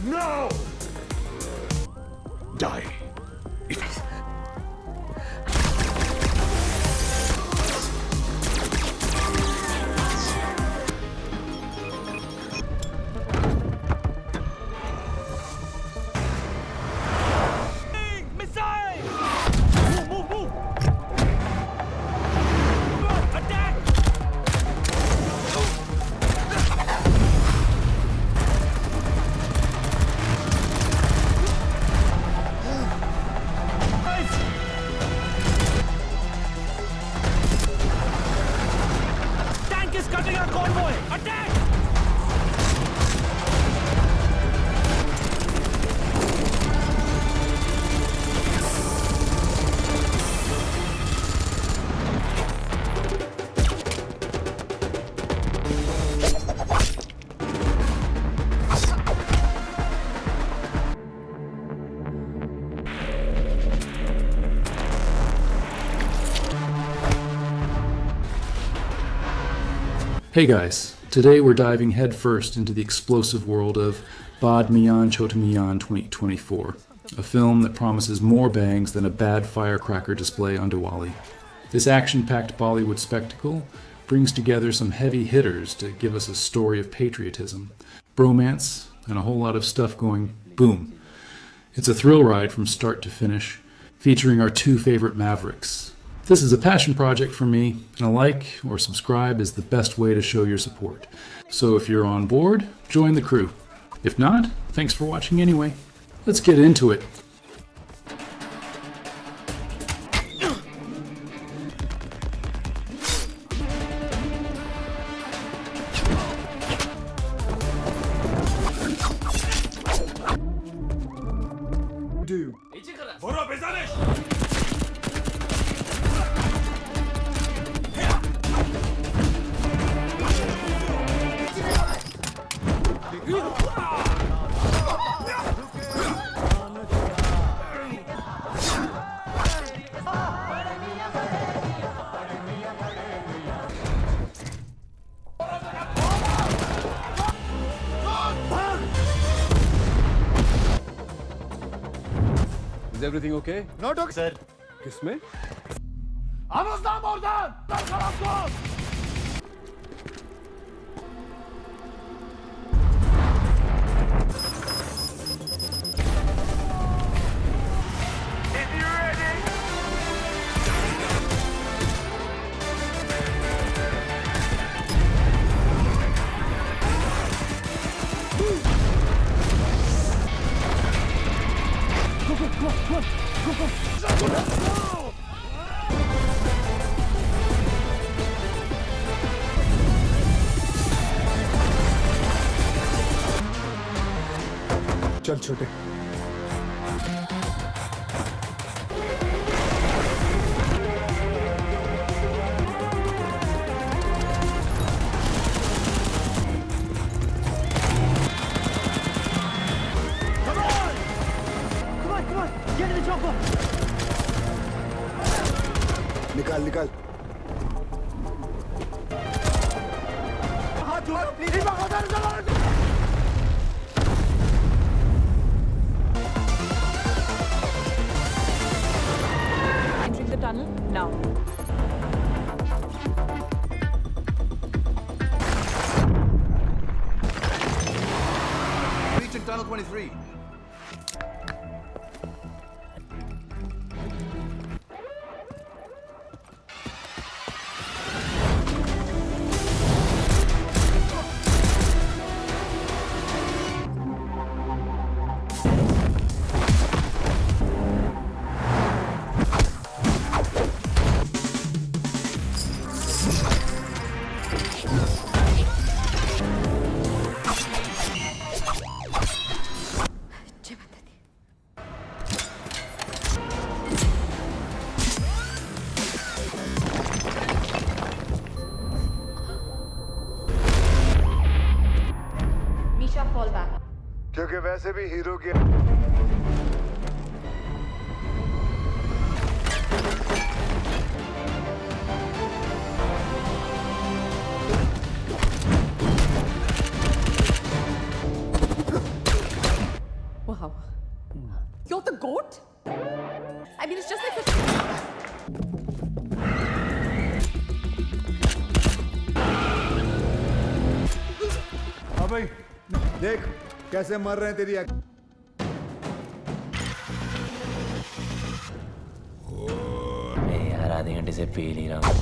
No! Die. Hey guys, today we're diving headfirst into the explosive world of Bade Miyan Chote Miyan 2024, a film that promises more bangs than a bad firecracker display on Diwali. This action-packed Bollywood spectacle brings together some heavy hitters to give us a story of patriotism, bromance, and a whole lot of stuff going boom. It's a thrill ride from start to finish, featuring our two favorite mavericks. This is a passion project for me, and a like or subscribe is the best way to show your support. So if you're on board, join the crew. If not, thanks for watching anyway. Let's get into it. Is everything okay? Not okay, sir. Kisme? चल छोटे निकाल निकाल हाथ जोड़ please Entering the tunnel now. Reaching tunnel 23. वैसे भी hero की Wow. You're the goat? I mean, it's just like this. हाँ भाई देख कैसे मर रहे हैं तेरी मैं यार आधे घंटे से पी नहीं रहा हूँ।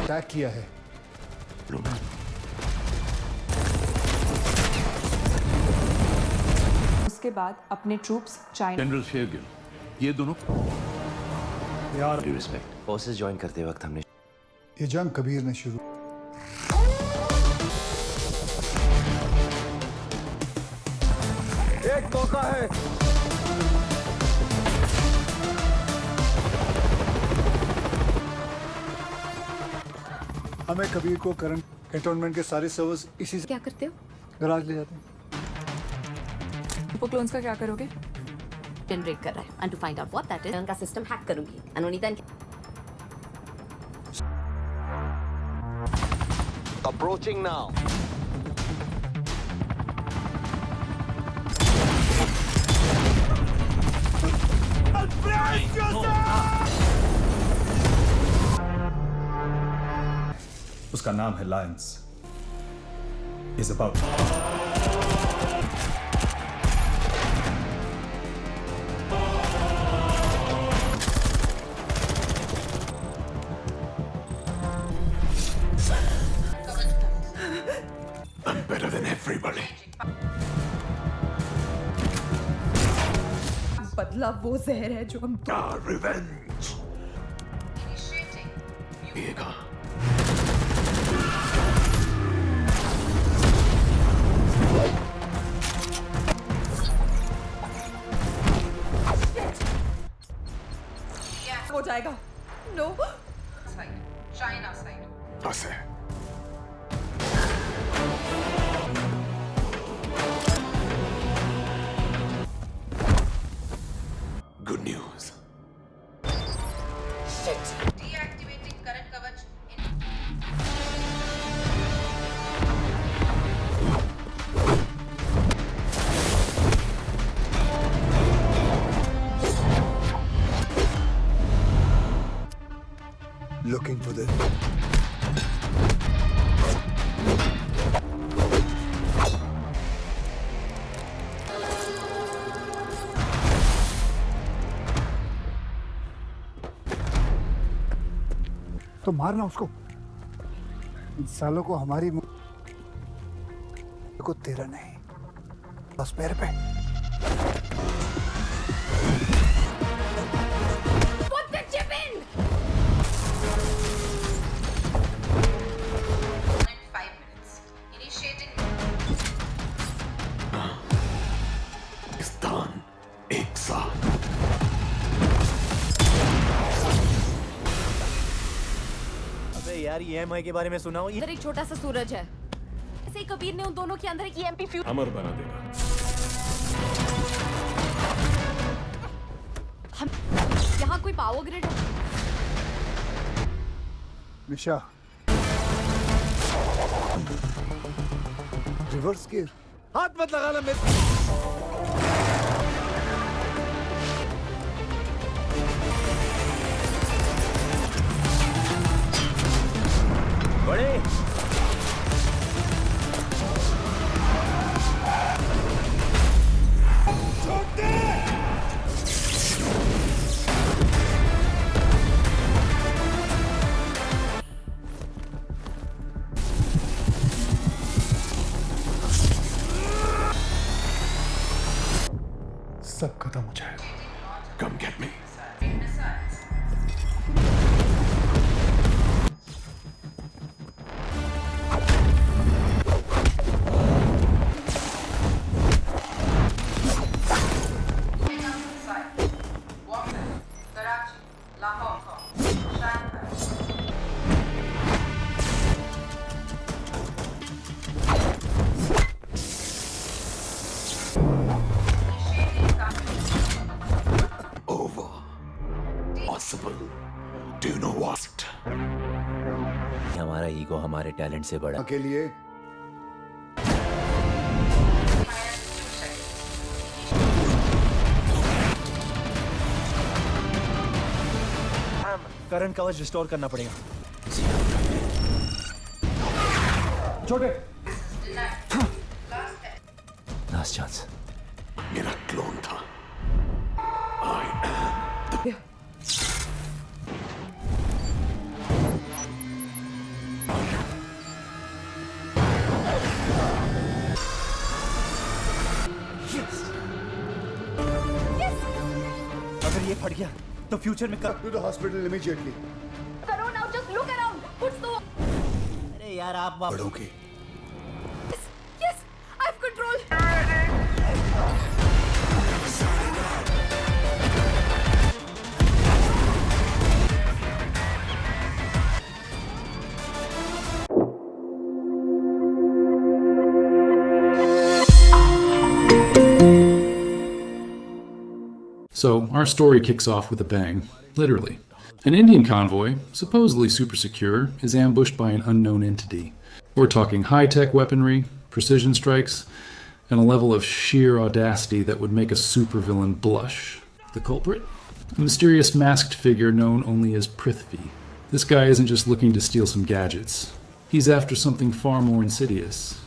अटैक किया है। उसके बाद अपने ट्रूप्स चाइना जनरल शेरगिल, ये दोनों यार रिस्पेक्ट। फोर्सेस ज्वाइन करते वक्त हमने ये जंग कबीर ने शुरू एक मौका है। हमें कबीर को करंट कैंटोनमेंट के सारे सर्वर्स इसी से क्या करते हो? गराज ले जाते हैं। क्लोन्स का क्या करोगे? जनरेट कर रहा है and to find out what that is उनका सिस्टम हैक करूंगी and only then approaching now। उसका नाम है Lions. Is about I'm better than everybody. बदला वो जहर है जो हम Revenge. पिएगा। हो जाएगा। नो चाइना साइड बस है। Good news. डीएक्टिवेटिंग करंट कवच Looking for this. तो मारना उसको। इन सालों को हमारी को तेरा नहीं बस पैर पे। Put the chip in! in 5 minutes. Initiating स्थान एक साथ। अबे यार EMI के बारे में सुना हो? इधर एक छोटा सा सूरज है। ऐसे ही कबीर ने उन दोनों के अंदर एक EMP फ्यूज अमर बना देगा। हम यहाँ कोई पावर ग्रिड है? निशा रिवर्स गियर। हाथ मत लगाना मेरे। बड़े impossible. Do you know what? हमारा ईगो हमारे टैलेंट से बड़ा के लिए करंट कवच रिस्टोर करना पड़ेगा। छोटे लास्ट चांस। मेरा क्लोन था। अगर ये फट गया तो फ्यूचर में कर। to the hospital immediately. Karo now, just look around. Put the. अरे यार आप बढ़ोगे। Yes, I have control. So, our story kicks off with a bang, literally. An Indian convoy, supposedly super secure, is ambushed by an unknown entity. We're talking high-tech weaponry, precision strikes, and a level of sheer audacity that would make a supervillain blush. The culprit? A mysterious masked figure known only as Prithvi. This guy isn't just looking to steal some gadgets. He's after something far more insidious.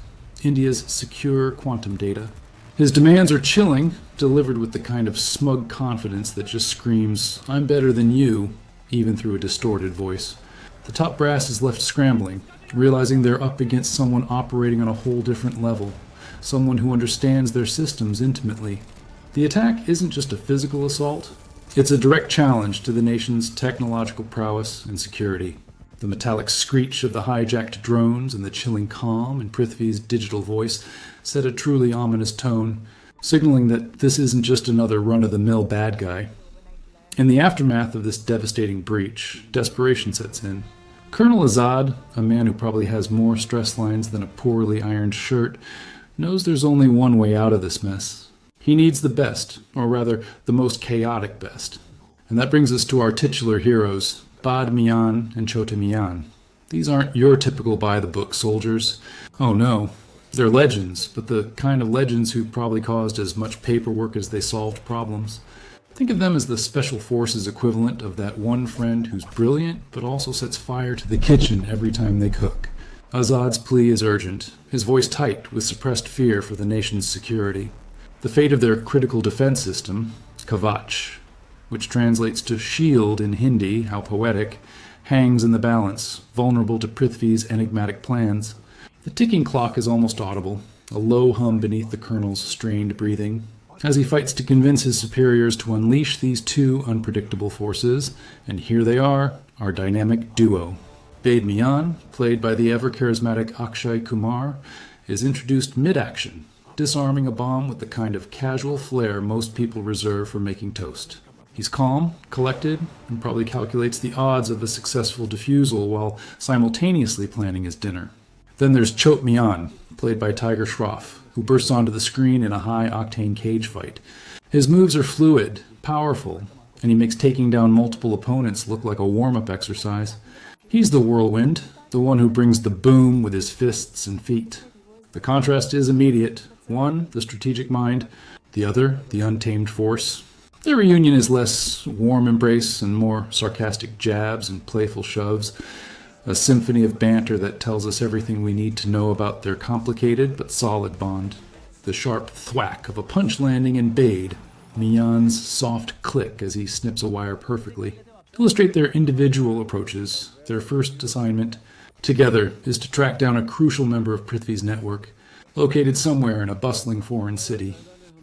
India's secure quantum data. His demands are chilling, delivered with the kind of smug confidence that just screams, "I'm better than you," even through a distorted voice. The top brass is left scrambling, realizing they're up against someone operating on a whole different level, someone who understands their systems intimately. The attack isn't just a physical assault, it's a direct challenge to the nation's technological prowess and security. The metallic screech of the hijacked drones and the chilling calm in Prithvi's digital voice set a truly ominous tone, signaling that this isn't just another run-of-the-mill bad guy. In the aftermath of this devastating breach, desperation sets in. Colonel Azad, a man who probably has more stress lines than a poorly ironed shirt, knows there's only one way out of this mess. He needs the best, or rather, the most chaotic best. And that brings us to our titular heroes, Bade Miyan and Chote Miyan. These aren't your typical by-the-book soldiers. Oh no, they're legends, but the kind of legends who probably caused as much paperwork as they solved problems. Think of them as the special forces equivalent of that one friend who's brilliant, but also sets fire to the kitchen every time they cook. Azad's plea is urgent, his voice tight with suppressed fear for the nation's security. The fate of their critical defense system, Kavach, which translates to shield in Hindi, how poetic, hangs in the balance, vulnerable to Prithvi's enigmatic plans. The ticking clock is almost audible, a low hum beneath the colonel's strained breathing, as he fights to convince his superiors to unleash these two unpredictable forces, and here they are, our dynamic duo. Bade Miyan, played by the ever-charismatic Akshay Kumar, is introduced mid-action, disarming a bomb with the kind of casual flair most people reserve for making toast. He's calm, collected, and probably calculates the odds of a successful defusal while simultaneously planning his dinner. Then there's Chote Miyan, played by Tiger Shroff, who bursts onto the screen in a high-octane cage fight. His moves are fluid, powerful, and he makes taking down multiple opponents look like a warm-up exercise. He's the whirlwind, the one who brings the boom with his fists and feet. The contrast is immediate. One, the strategic mind, the other, the untamed force. Their reunion is less warm embrace and more sarcastic jabs and playful shoves, a symphony of banter that tells us everything we need to know about their complicated but solid bond. The sharp thwack of a punch landing in Bade, Miyan's soft click as he snips a wire perfectly, illustrate their individual approaches. Their first assignment together is to track down a crucial member of Prithvi's network, located somewhere in a bustling foreign city.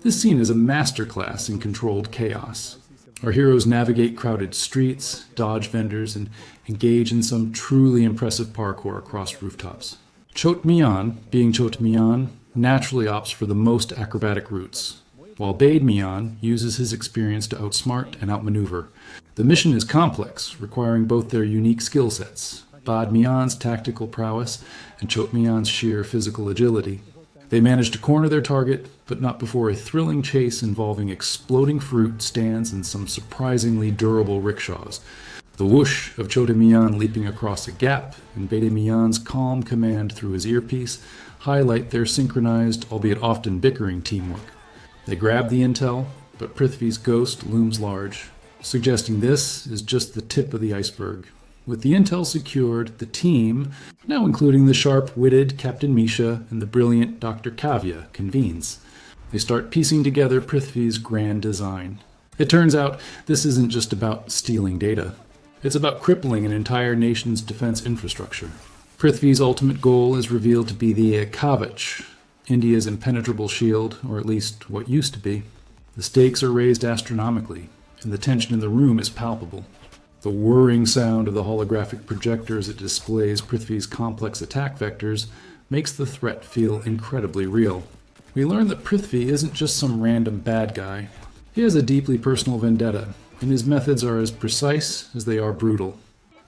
This scene is a masterclass in controlled chaos. Our heroes navigate crowded streets, dodge vendors, and engage in some truly impressive parkour across rooftops. Chote Miyan, being Chote Miyan, naturally opts for the most acrobatic routes, while Bade Miyan uses his experience to outsmart and outmaneuver. The mission is complex, requiring both their unique skill sets, Bade Miyan's tactical prowess and Chote Miyan's sheer physical agility. They manage to corner their target, but not before a thrilling chase involving exploding fruit stands and some surprisingly durable rickshaws. The whoosh of Chote Miyan leaping across a gap and Bade Miyan's calm command through his earpiece highlight their synchronized, albeit often bickering teamwork. They grab the intel, but Prithvi's ghost looms large, suggesting this is just the tip of the iceberg. With the intel secured, the team, now including the sharp-witted Captain Misha and the brilliant Dr. Kavya, convenes. They start piecing together Prithvi's grand design. It turns out this isn't just about stealing data. It's about crippling an entire nation's defense infrastructure. Prithvi's ultimate goal is revealed to be the Kavach, India's impenetrable shield, or at least what used to be. The stakes are raised astronomically, and the tension in the room is palpable. The whirring sound of the holographic projector as it displays Prithvi's complex attack vectors makes the threat feel incredibly real. We learn that Prithvi isn't just some random bad guy. He has a deeply personal vendetta, and his methods are as precise as they are brutal.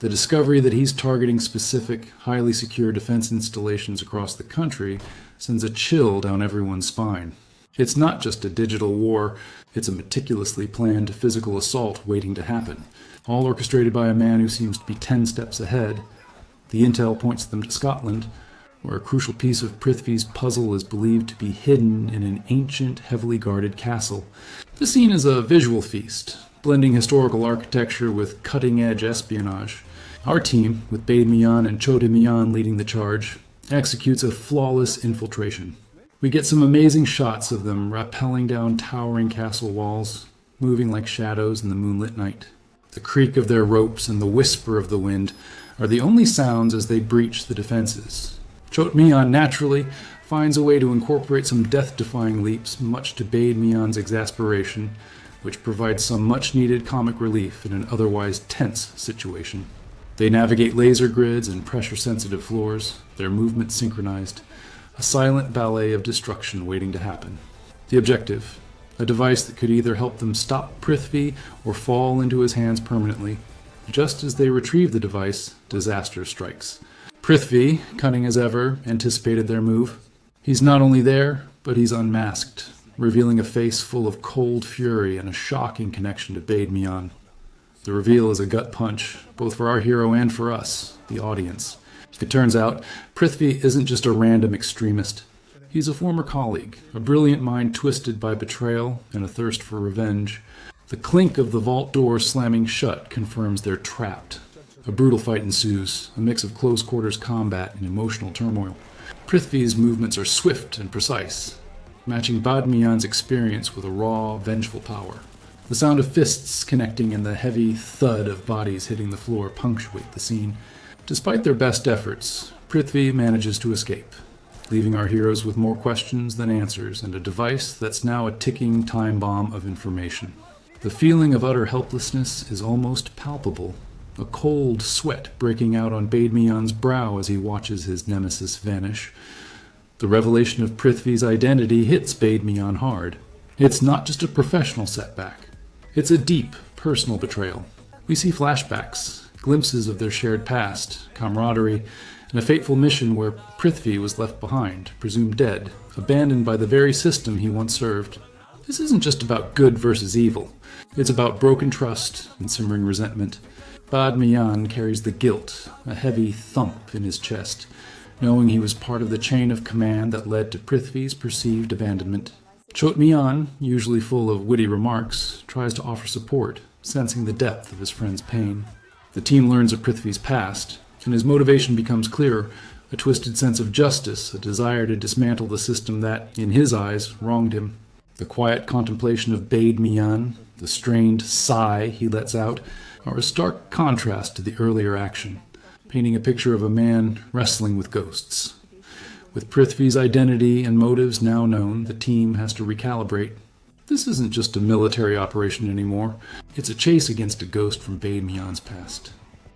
The discovery that he's targeting specific, highly secure defense installations across the country sends a chill down everyone's spine. It's not just a digital war, it's a meticulously planned physical assault waiting to happen, all orchestrated by a man who seems to be 10 steps ahead. The intel points them to Scotland, where a crucial piece of Prithvi's puzzle is believed to be hidden in an ancient, heavily guarded castle. The scene is a visual feast, blending historical architecture with cutting-edge espionage. Our team, with Bade Miyan and Chote Miyan leading the charge, executes a flawless infiltration. We get some amazing shots of them rappelling down towering castle walls, moving like shadows in the moonlit night. The creak of their ropes and the whisper of the wind are the only sounds as they breach the defenses. Chote Miyan naturally finds a way to incorporate some death-defying leaps, much to Bade Miyan's exasperation, which provides some much-needed comic relief in an otherwise tense situation. They navigate laser grids and pressure-sensitive floors, their movements synchronized, a silent ballet of destruction waiting to happen. The objective, a device that could either help them stop Prithvi or fall into his hands permanently. Just as they retrieve the device, disaster strikes. Prithvi, cunning as ever, anticipated their move. He's not only there, but he's unmasked, revealing a face full of cold fury and a shocking connection to Bade Miyan. The reveal is a gut punch, both for our hero and for us, the audience. It turns out, Prithvi isn't just a random extremist. He's a former colleague, a brilliant mind twisted by betrayal and a thirst for revenge. The clink of the vault door slamming shut confirms they're trapped. A brutal fight ensues, a mix of close-quarters combat and emotional turmoil. Prithvi's movements are swift and precise, matching Bade Miyan's experience with a raw, vengeful power. The sound of fists connecting and the heavy thud of bodies hitting the floor punctuate the scene. Despite their best efforts, Prithvi manages to escape, leaving our heroes with more questions than answers and a device that's now a ticking time bomb of information. The feeling of utter helplessness is almost palpable, a cold sweat breaking out on Bade Miyan's brow as he watches his nemesis vanish. The revelation of Prithvi's identity hits Bade Miyan hard. It's not just a professional setback. It's a deep, personal betrayal. We see flashbacks, glimpses of their shared past, camaraderie, and a fateful mission where Prithvi was left behind, presumed dead, abandoned by the very system he once served. This isn't just about good versus evil. It's about broken trust and simmering resentment. Bade Miyan carries the guilt, a heavy thump in his chest, knowing he was part of the chain of command that led to Prithvi's perceived abandonment. Chote Miyan, usually full of witty remarks, tries to offer support, sensing the depth of his friend's pain. The team learns of Prithvi's past, and his motivation becomes clearer, a twisted sense of justice, a desire to dismantle the system that, in his eyes, wronged him. The quiet contemplation of Bade Miyan, the strained sigh he lets out, are a stark contrast to the earlier action, painting a picture of a man wrestling with ghosts. With Prithvi's identity and motives now known, the team has to recalibrate. This isn't just a military operation anymore. It's a chase against a ghost from Bade Miyan's past.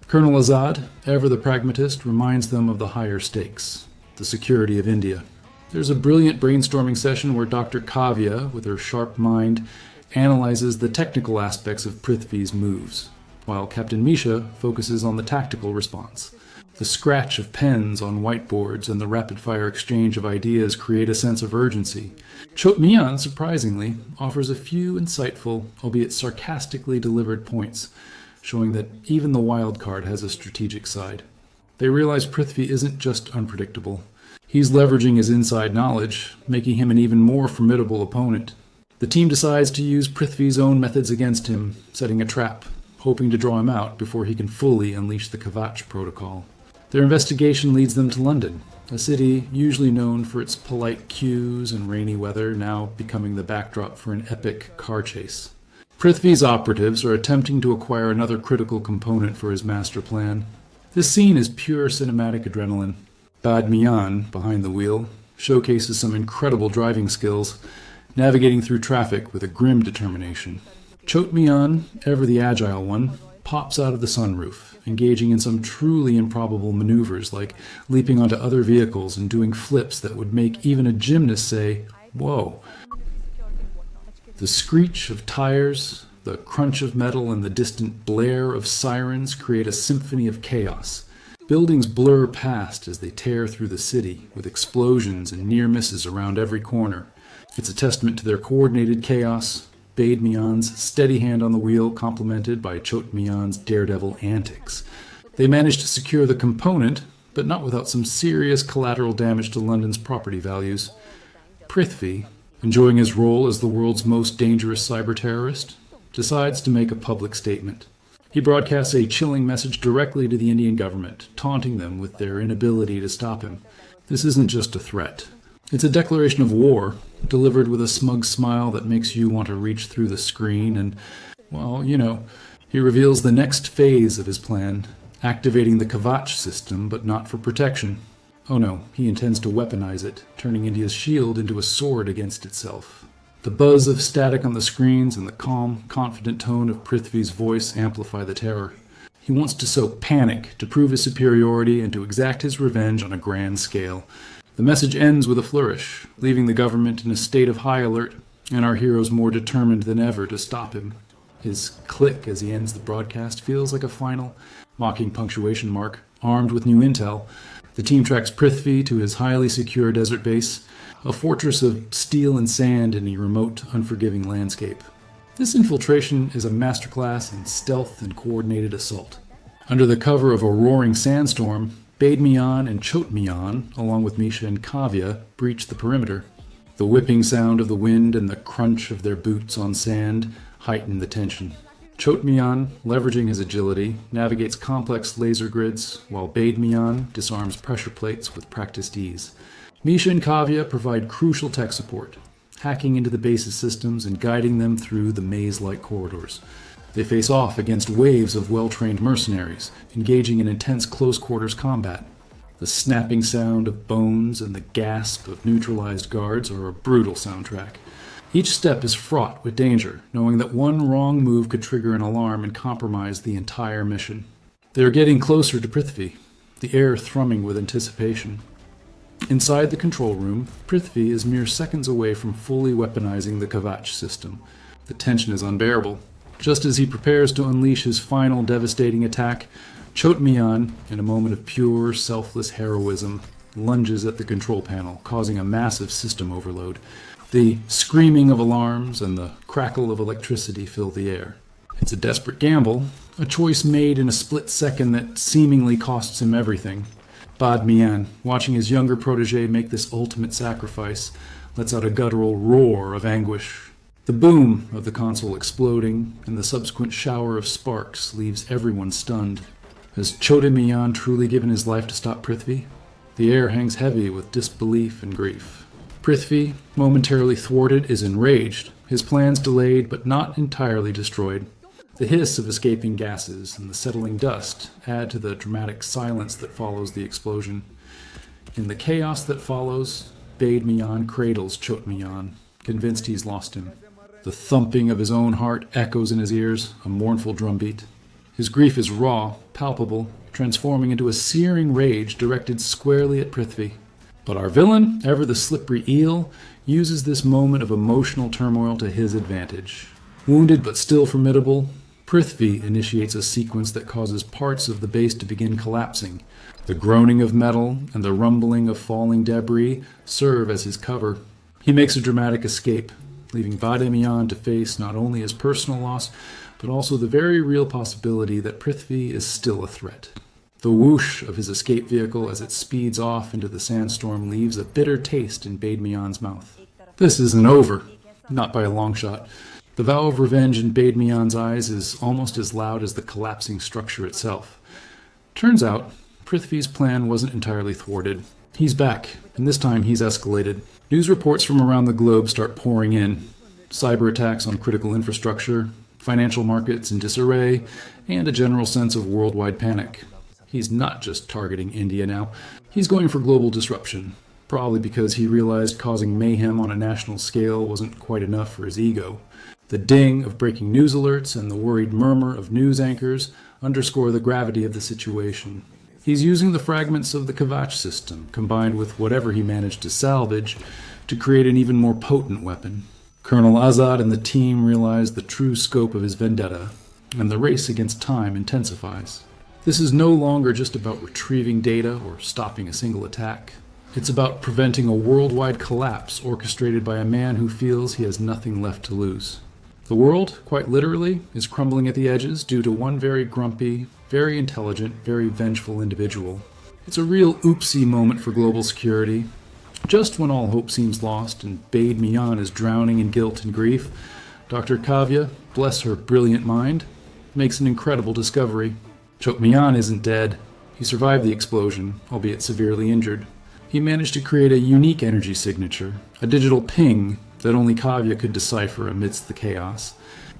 Colonel Azad, ever the pragmatist, reminds them of the higher stakes, the security of India. There's a brilliant brainstorming session where Dr. Kavya, with her sharp mind, analyzes the technical aspects of Prithvi's moves, while Captain Misha focuses on the tactical response. The scratch of pens on whiteboards and the rapid-fire exchange of ideas create a sense of urgency. Chote Miyan, surprisingly, offers a few insightful, albeit sarcastically delivered points, showing that even the wild card has a strategic side. They realize Prithvi isn't just unpredictable. He's leveraging his inside knowledge, making him an even more formidable opponent. The team decides to use Prithvi's own methods against him, setting a trap, hoping to draw him out before he can fully unleash the Kavach protocol. Their investigation leads them to London, a city usually known for its polite queues and rainy weather, now becoming the backdrop for an epic car chase. Prithvi's operatives are attempting to acquire another critical component for his master plan. This scene is pure cinematic adrenaline. Bade Miyan, behind the wheel, showcases some incredible driving skills, navigating through traffic with a grim determination. Chote Miyan, ever the agile one, pops out of the sunroof, engaging in some truly improbable maneuvers like leaping onto other vehicles and doing flips that would make even a gymnast say, "Whoa." The screech of tires, the crunch of metal, and the distant blare of sirens create a symphony of chaos. Buildings blur past as they tear through the city, with explosions and near misses around every corner. It's a testament to their coordinated chaos, Bade Miyan's steady hand on the wheel complemented by Chote Miyan's daredevil antics. They managed to secure the component, but not without some serious collateral damage to London's property values. Prithvi, enjoying his role as the world's most dangerous cyber-terrorist, decides to make a public statement. He broadcasts a chilling message directly to the Indian government, taunting them with their inability to stop him. This isn't just a threat. It's a declaration of war, delivered with a smug smile that makes you want to reach through the screen and, well, he reveals the next phase of his plan, activating the Kavach system, but not for protection. Oh no, he intends to weaponize it, turning India's shield into a sword against itself. The buzz of static on the screens and the calm, confident tone of Prithvi's voice amplify the terror. He wants to sow panic, to prove his superiority, and to exact his revenge on a grand scale. The message ends with a flourish, leaving the government in a state of high alert, and our heroes more determined than ever to stop him. His click as he ends the broadcast feels like a final, mocking punctuation mark. Armed with new intel, the team tracks Prithvi to his highly secure desert base, a fortress of steel and sand in a remote, unforgiving landscape. This infiltration is a masterclass in stealth and coordinated assault. Under the cover of a roaring sandstorm, Bade Miyan and Chote Miyan, along with Misha and Kavya, breach the perimeter. The whipping sound of the wind and the crunch of their boots on sand heighten the tension. Chote Miyan, leveraging his agility, navigates complex laser grids, while Bade Miyan disarms pressure plates with practiced ease. Misha and Kavya provide crucial tech support, hacking into the base's systems and guiding them through the maze-like corridors. They face off against waves of well-trained mercenaries, engaging in intense close-quarters combat. The snapping sound of bones and the gasp of neutralized guards are a brutal soundtrack. Each step is fraught with danger, knowing that one wrong move could trigger an alarm and compromise the entire mission. They are getting closer to Prithvi, the air thrumming with anticipation. Inside the control room, Prithvi is mere seconds away from fully weaponizing the Kavach system. The tension is unbearable. Just as he prepares to unleash his final devastating attack, Chote Miyan, in a moment of pure, selfless heroism, lunges at the control panel, causing a massive system overload. The screaming of alarms and the crackle of electricity fill the air. It's a desperate gamble, a choice made in a split second that seemingly costs him everything. Bade Miyan, watching his younger protege make this ultimate sacrifice, lets out a guttural roar of anguish. The boom of the console exploding and the subsequent shower of sparks leaves everyone stunned. Has Chote Miyan truly given his life to stop Prithvi? The air hangs heavy with disbelief and grief. Prithvi, momentarily thwarted, is enraged, his plans delayed but not entirely destroyed. The hiss of escaping gases and the settling dust add to the dramatic silence that follows the explosion. In the chaos that follows, Bade Miyan cradles Chote Miyan, convinced he's lost him. The thumping of his own heart echoes in his ears, a mournful drumbeat. His grief is raw, palpable, transforming into a searing rage directed squarely at Prithvi. But our villain, ever the slippery eel, uses this moment of emotional turmoil to his advantage. Wounded but still formidable, Prithvi initiates a sequence that causes parts of the base to begin collapsing. The groaning of metal and the rumbling of falling debris serve as his cover. He makes a dramatic escape, leaving Bade Miyan to face not only his personal loss, but also the very real possibility that Prithvi is still a threat. The whoosh of his escape vehicle as it speeds off into the sandstorm leaves a bitter taste in Bade Miyan's mouth. This isn't over, not by a long shot. The vow of revenge in Bade Miyan's eyes is almost as loud as the collapsing structure itself. Turns out, Prithvi's plan wasn't entirely thwarted. He's back, and this time he's escalated. News reports from around the globe start pouring in. Cyber attacks on critical infrastructure, financial markets in disarray, and a general sense of worldwide panic. He's not just targeting India now. He's going for global disruption, probably because he realized causing mayhem on a national scale wasn't quite enough for his ego. The ding of breaking news alerts and the worried murmur of news anchors underscore the gravity of the situation. He's using the fragments of the Kavach system, combined with whatever he managed to salvage, to create an even more potent weapon. Colonel Azad and the team realize the true scope of his vendetta, and the race against time intensifies. This is no longer just about retrieving data or stopping a single attack. It's about preventing a worldwide collapse orchestrated by a man who feels he has nothing left to lose. The world, quite literally, is crumbling at the edges due to one very grumpy, very intelligent, very vengeful individual. It's a real oopsie moment for global security. Just when all hope seems lost and Bade Miyan is drowning in guilt and grief, Dr. Kavya, bless her brilliant mind, makes an incredible discovery. Chote Miyan isn't dead. He survived the explosion, albeit severely injured. He managed to create a unique energy signature, a digital ping that only Kavya could decipher amidst the chaos.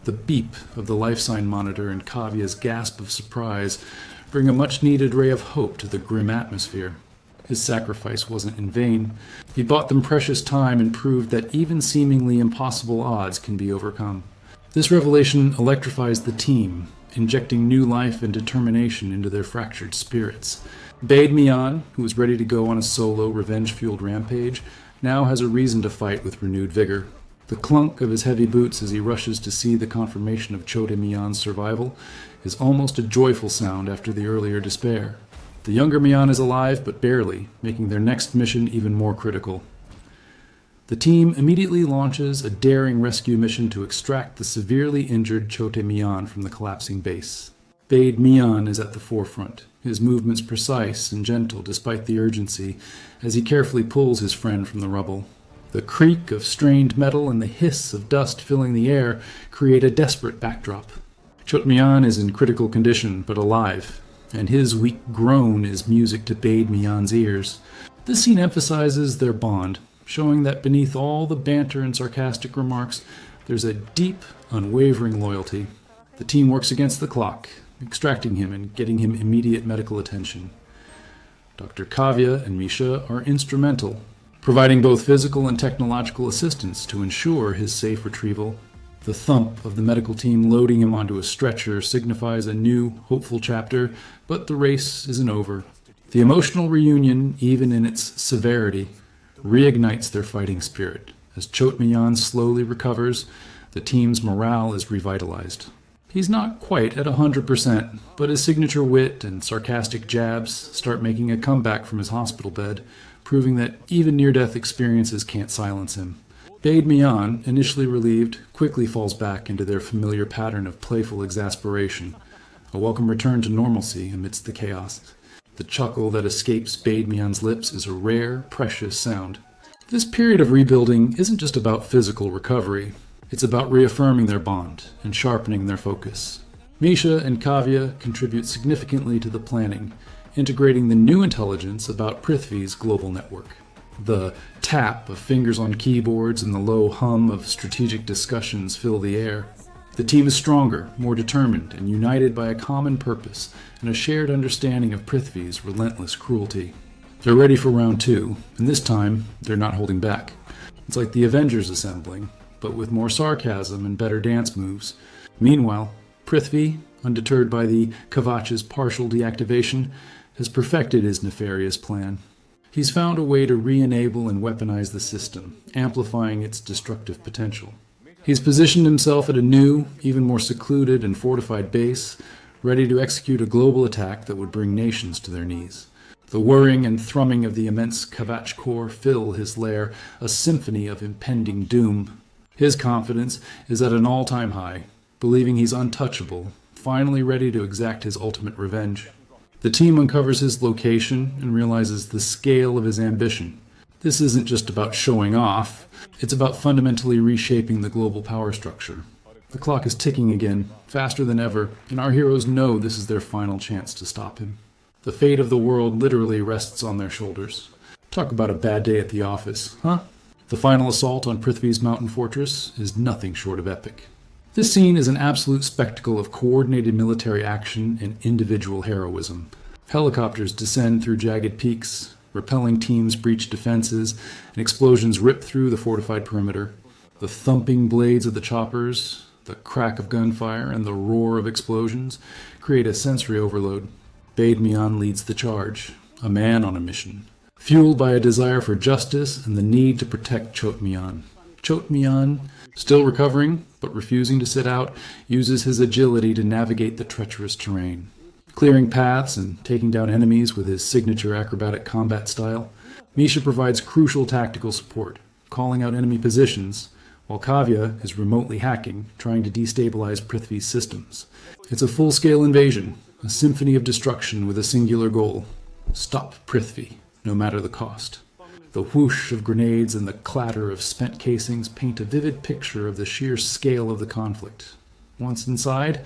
The beep of the life sign monitor and Kavya's gasp of surprise bring a much-needed ray of hope to the grim atmosphere. His sacrifice wasn't in vain. He bought them precious time and proved that even seemingly impossible odds can be overcome. This revelation electrifies the team, injecting new life and determination into their fractured spirits. Bade Miyan, who was ready to go on a solo, revenge-fueled rampage, now has a reason to fight with renewed vigor. The clunk of his heavy boots as he rushes to see the confirmation of Chote Miyan's survival is almost a joyful sound after the earlier despair. The younger Miyan is alive, but barely, making their next mission even more critical. The team immediately launches a daring rescue mission to extract the severely injured Chote Miyan from the collapsing base. Bade Miyan is at the forefront, his movements precise and gentle despite the urgency, as he carefully pulls his friend from the rubble. The creak of strained metal and the hiss of dust filling the air create a desperate backdrop. Chote Miyan is in critical condition, but alive, and his weak groan is music to Bade Miyan's ears. This scene emphasizes their bond, showing that beneath all the banter and sarcastic remarks, there's a deep, unwavering loyalty. The team works against the clock, extracting him and getting him immediate medical attention. Dr. Kavya and Misha are instrumental, providing both physical and technological assistance to ensure his safe retrieval. The thump of the medical team loading him onto a stretcher signifies a new, hopeful chapter, but the race isn't over. The emotional reunion, even in its severity, reignites their fighting spirit. As Chote Miyan slowly recovers, the team's morale is revitalized. He's not quite at 100%, but his signature wit and sarcastic jabs start making a comeback from his hospital bed, proving that even near-death experiences can't silence him. Bade Miyan, initially relieved, quickly falls back into their familiar pattern of playful exasperation, a welcome return to normalcy amidst the chaos. The chuckle that escapes Bade Miyan's lips is a rare, precious sound. This period of rebuilding isn't just about physical recovery. It's about reaffirming their bond and sharpening their focus. Misha and Kavya contribute significantly to the planning, integrating the new intelligence about Prithvi's global network. The tap of fingers on keyboards and the low hum of strategic discussions fill the air. The team is stronger, more determined, and united by a common purpose and a shared understanding of Prithvi's relentless cruelty. They're ready for round 2, and this time, they're not holding back. It's like the Avengers assembling, but with more sarcasm and better dance moves. Meanwhile, Prithvi, undeterred by the Kavach's partial deactivation, has perfected his nefarious plan. He's found a way to re-enable and weaponize the system, amplifying its destructive potential. He's positioned himself at a new, even more secluded and fortified base, ready to execute a global attack that would bring nations to their knees. The whirring and thrumming of the immense Kavach core fill his lair, a symphony of impending doom. His confidence is at an all-time high, believing he's untouchable, finally ready to exact his ultimate revenge. The team uncovers his location and realizes the scale of his ambition. This isn't just about showing off, it's about fundamentally reshaping the global power structure. The clock is ticking again, faster than ever, and our heroes know this is their final chance to stop him. The fate of the world literally rests on their shoulders. Talk about a bad day at the office, huh? The final assault on Prithvi's mountain fortress is nothing short of epic. This scene is an absolute spectacle of coordinated military action and individual heroism. Helicopters descend through jagged peaks, repelling teams breach defenses, and explosions rip through the fortified perimeter. The thumping blades of the choppers, the crack of gunfire, and the roar of explosions create a sensory overload. Bade Miyan leads the charge, a man on a mission, fueled by a desire for justice and the need to protect Chote Miyan. Chote Miyan, still recovering but refusing to sit out, uses his agility to navigate the treacherous terrain. Clearing paths and taking down enemies with his signature acrobatic combat style, Misha provides crucial tactical support, calling out enemy positions, while Kavya is remotely hacking, trying to destabilize Prithvi's systems. It's a full-scale invasion, a symphony of destruction with a singular goal: stop Prithvi, no matter the cost. The whoosh of grenades and the clatter of spent casings paint a vivid picture of the sheer scale of the conflict. Once inside,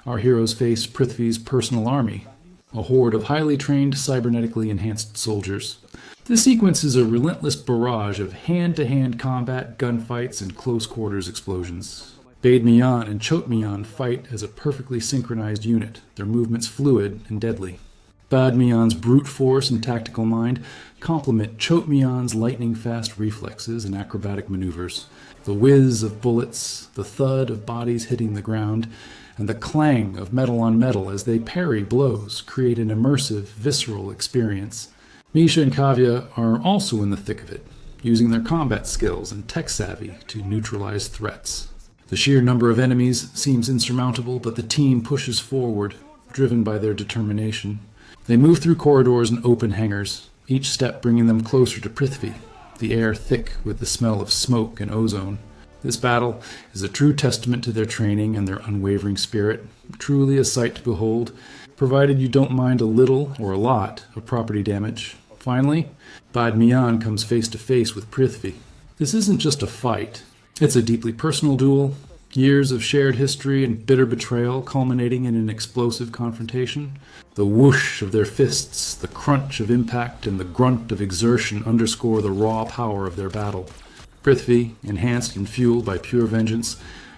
our heroes face Prithvi's personal army, a horde of highly trained, cybernetically enhanced soldiers. This sequence is a relentless barrage of hand-to-hand combat, gunfights, and close-quarters explosions. Bade Miyan and Chote Miyan fight as a perfectly synchronized unit, their movements fluid and deadly. Bade Miyan's brute force and tactical mind complement Chote Miyan's lightning-fast reflexes and acrobatic maneuvers. The whiz of bullets, the thud of bodies hitting the ground, and the clang of metal on metal as they parry blows create an immersive, visceral experience. Misha and Kavya are also in the thick of it, using their combat skills and tech savvy to neutralize threats. The sheer number of enemies seems insurmountable, but the team pushes forward, driven by their determination. They move through corridors and open hangars, each step bringing them closer to Prithvi, the air thick with the smell of smoke and ozone. This battle is a true testament to their training and their unwavering spirit, truly a sight to behold, provided you don't mind a little or a lot of property damage. Finally, Bade Miyan comes face to face with Prithvi. This isn't just a fight. It's a deeply personal duel, years of shared history and bitter betrayal culminating in an explosive confrontation. The whoosh of their fists, the crunch of impact, and the grunt of exertion underscore the raw power of their battle. Prithvi, enhanced and fueled by pure vengeance,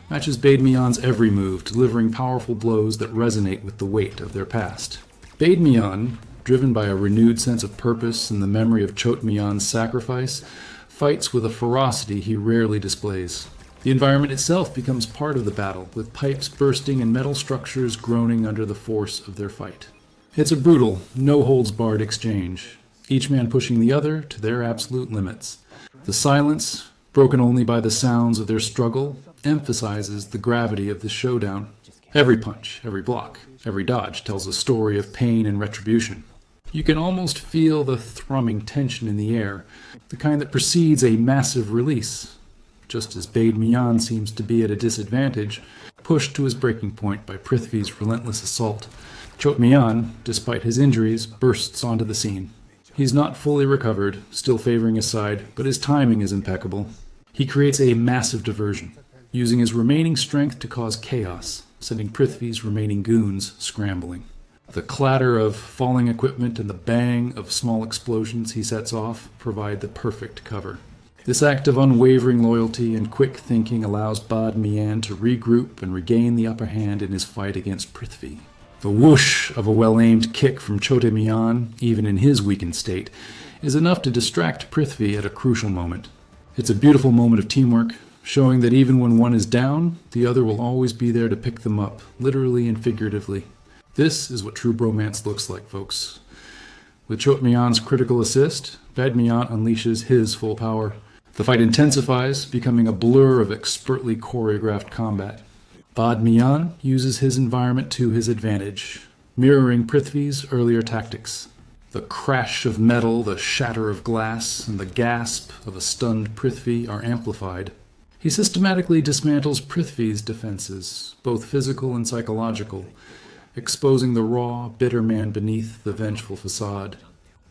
matches Bade Miyan's every move, delivering powerful blows that resonate with the weight of their past. Bade Miyan, driven by a renewed sense of purpose and the memory of Chote Miyan's sacrifice, fights with a ferocity he rarely displays. The environment itself becomes part of the battle, with pipes bursting and metal structures groaning under the force of their fight. It's a brutal, no-holds-barred exchange, each man pushing the other to their absolute limits. The silence, broken only by the sounds of their struggle, emphasizes the gravity of this showdown. Every punch, every block, every dodge tells a story of pain and retribution. You can almost feel the thrumming tension in the air, the kind that precedes a massive release. Just as Bade Miyan seems to be at a disadvantage, pushed to his breaking point by Prithvi's relentless assault, Chote Miyan, despite his injuries, bursts onto the scene. He's not fully recovered, still favoring his side, but his timing is impeccable. He creates a massive diversion, using his remaining strength to cause chaos, sending Prithvi's remaining goons scrambling. The clatter of falling equipment and the bang of small explosions he sets off provide the perfect cover. This act of unwavering loyalty and quick thinking allows Bade Miyan to regroup and regain the upper hand in his fight against Prithvi. The whoosh of a well-aimed kick from Chote Miyan, even in his weakened state, is enough to distract Prithvi at a crucial moment. It's a beautiful moment of teamwork, showing that even when one is down, the other will always be there to pick them up, literally and figuratively. This is what true bromance looks like, folks. With Chote Miyan's critical assist, Bade Miyan unleashes his full power. The fight intensifies, becoming a blur of expertly choreographed combat. Bade Miyan uses his environment to his advantage, mirroring Prithvi's earlier tactics. The crash of metal, the shatter of glass, and the gasp of a stunned Prithvi are amplified. He systematically dismantles Prithvi's defenses, both physical and psychological, exposing the raw, bitter man beneath the vengeful facade.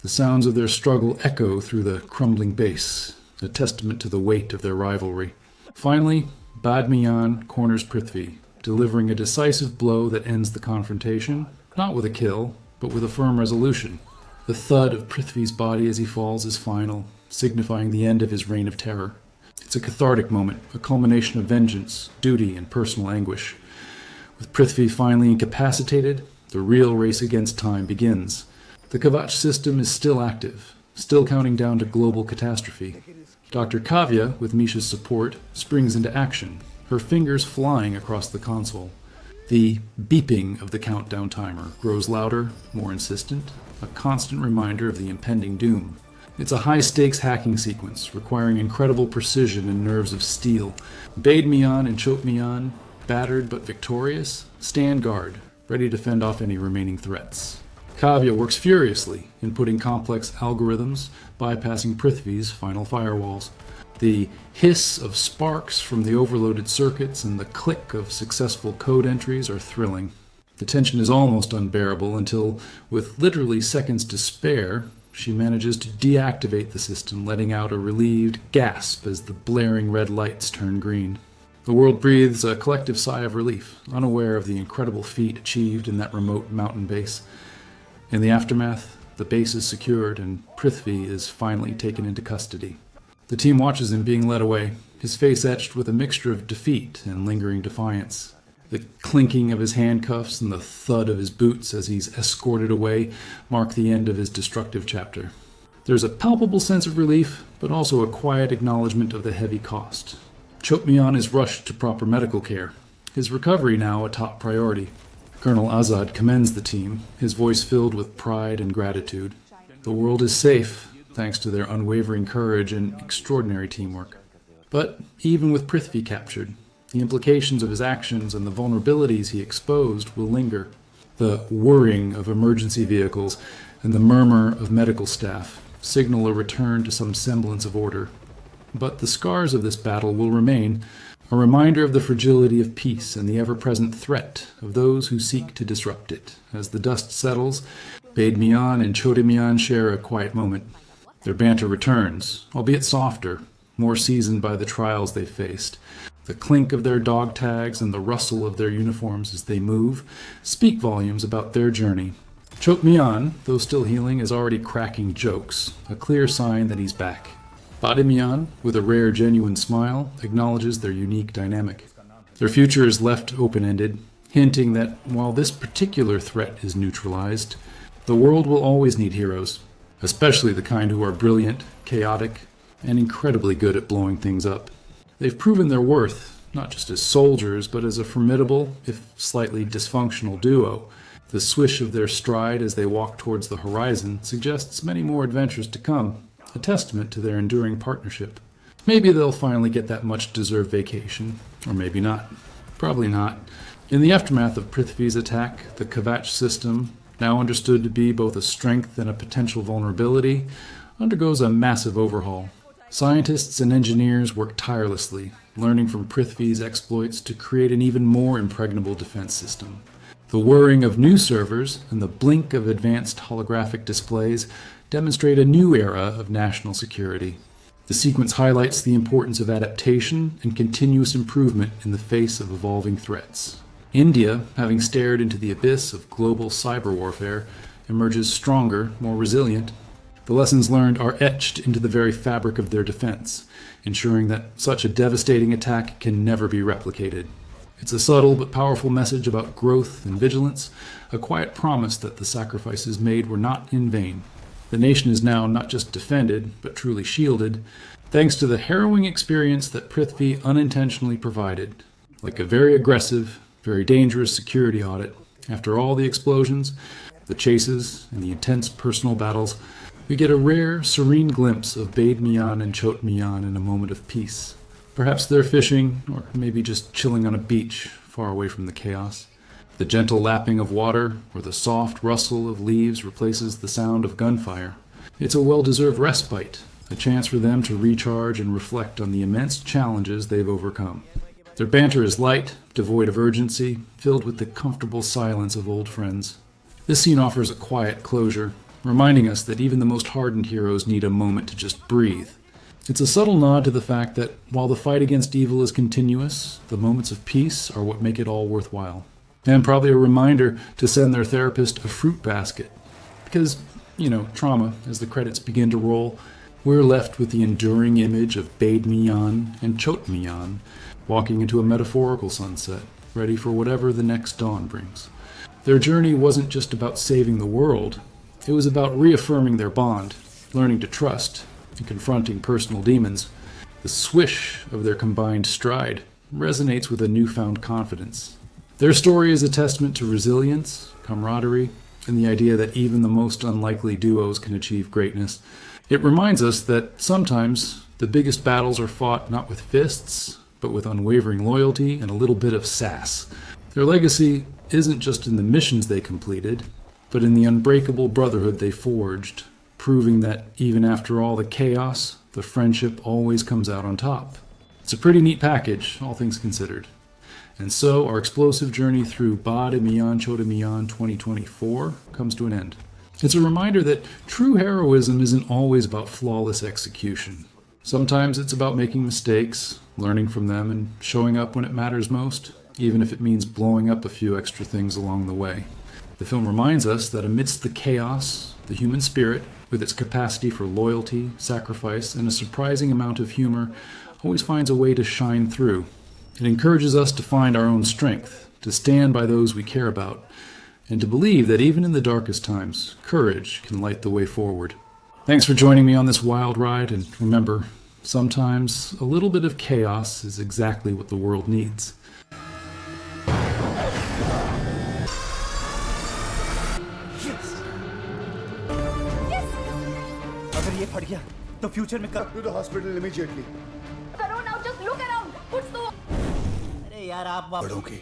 The sounds of their struggle echo through the crumbling base, a testament to the weight of their rivalry. Finally, Bade Miyan corners Prithvi, delivering a decisive blow that ends the confrontation, not with a kill, but with a firm resolution. The thud of Prithvi's body as he falls is final, signifying the end of his reign of terror. It's a cathartic moment, a culmination of vengeance, duty, and personal anguish. With Prithvi finally incapacitated, the real race against time begins. The Kavach system is still active, still counting down to global catastrophe. Dr. Kavya, with Misha's support, springs into action, her fingers flying across the console. The beeping of the countdown timer grows louder, more insistent, a constant reminder of the impending doom. It's a high-stakes hacking sequence, requiring incredible precision and nerves of steel. Bade Miyan and Chote Miyan, battered but victorious, stand guard, ready to fend off any remaining threats. Kavya works furiously, inputting complex algorithms, bypassing Prithvi's final firewalls. The hiss of sparks from the overloaded circuits and the click of successful code entries are thrilling. The tension is almost unbearable until, with literally seconds to spare, she manages to deactivate the system, letting out a relieved gasp as the blaring red lights turn green. The world breathes a collective sigh of relief, unaware of the incredible feat achieved in that remote mountain base. In the aftermath, the base is secured and Prithvi is finally taken into custody. The team watches him being led away, his face etched with a mixture of defeat and lingering defiance. The clinking of his handcuffs and the thud of his boots as he's escorted away mark the end of his destructive chapter. There's a palpable sense of relief, but also a quiet acknowledgement of the heavy cost. Chote Miyan is rushed to proper medical care, his recovery now a top priority. Colonel Azad commends the team, his voice filled with pride and gratitude. The world is safe, thanks to their unwavering courage and extraordinary teamwork. But even with Prithvi captured, the implications of his actions and the vulnerabilities he exposed will linger. The whirring of emergency vehicles and the murmur of medical staff signal a return to some semblance of order. But the scars of this battle will remain, a reminder of the fragility of peace and the ever-present threat of those who seek to disrupt it. As the dust settles, Bade Miyan and Chote Miyan share a quiet moment. Their banter returns, albeit softer, more seasoned by the trials they've faced. The clink of their dog tags and the rustle of their uniforms as they move speak volumes about their journey. Chote Miyan, though still healing, is already cracking jokes, a clear sign that he's back. Bade Miyan, with a rare, genuine smile, acknowledges their unique dynamic. Their future is left open-ended, hinting that while this particular threat is neutralized, the world will always need heroes, especially the kind who are brilliant, chaotic, and incredibly good at blowing things up. They've proven their worth, not just as soldiers, but as a formidable, if slightly dysfunctional duo. The swish of their stride as they walk towards the horizon suggests many more adventures to come, a testament to their enduring partnership. Maybe they'll finally get that much-deserved vacation, or maybe not. Probably not. In the aftermath of Prithvi's attack, the Kavach system, now understood to be both a strength and a potential vulnerability, undergoes a massive overhaul. Scientists and engineers work tirelessly, learning from Prithvi's exploits to create an even more impregnable defense system. The whirring of new servers and the blink of advanced holographic displays demonstrate a new era of national security. The sequence highlights the importance of adaptation and continuous improvement in the face of evolving threats. India, having stared into the abyss of global cyber warfare, emerges stronger, more resilient. The lessons learned are etched into the very fabric of their defense, ensuring that such a devastating attack can never be replicated. It's a subtle but powerful message about growth and vigilance, a quiet promise that the sacrifices made were not in vain. The nation is now not just defended, but truly shielded, thanks to the harrowing experience that Prithvi unintentionally provided. Like a very aggressive, very dangerous security audit, after all the explosions, the chases, and the intense personal battles, we get a rare, serene glimpse of Bade Miyan and Chote Miyan in a moment of peace. Perhaps they're fishing, or maybe just chilling on a beach, far away from the chaos. The gentle lapping of water or the soft rustle of leaves replaces the sound of gunfire. It's a well-deserved respite, a chance for them to recharge and reflect on the immense challenges they've overcome. Their banter is light, devoid of urgency, filled with the comfortable silence of old friends. This scene offers a quiet closure, reminding us that even the most hardened heroes need a moment to just breathe. It's a subtle nod to the fact that while the fight against evil is continuous, the moments of peace are what make it all worthwhile. And probably a reminder to send their therapist a fruit basket. Because, trauma, as the credits begin to roll, we're left with the enduring image of Bade Miyan and Chote Miyan walking into a metaphorical sunset, ready for whatever the next dawn brings. Their journey wasn't just about saving the world, it was about reaffirming their bond, learning to trust, and confronting personal demons. The swish of their combined stride resonates with a newfound confidence. Their story is a testament to resilience, camaraderie, and the idea that even the most unlikely duos can achieve greatness. It reminds us that sometimes the biggest battles are fought not with fists, but with unwavering loyalty and a little bit of sass. Their legacy isn't just in the missions they completed, but in the unbreakable brotherhood they forged, proving that even after all the chaos, the friendship always comes out on top. It's a pretty neat package, all things considered. And so our explosive journey through Bade Miyan Chote Miyan 2024 comes to an end. It's a reminder that true heroism isn't always about flawless execution. Sometimes it's about making mistakes, learning from them, and showing up when it matters most, even if it means blowing up a few extra things along the way. The film reminds us that amidst the chaos, the human spirit, with its capacity for loyalty, sacrifice, and a surprising amount of humor, always finds a way to shine through. It encourages us to find our own strength, to stand by those we care about, and to believe that even in the darkest times, courage can light the way forward. Thanks for joining me on this wild ride, and remember, sometimes a little bit of chaos is exactly what the world needs. अगर ये फट गया तो future में Come to the hospital immediately. Now just look around. What's the... अरे यार आप But okay.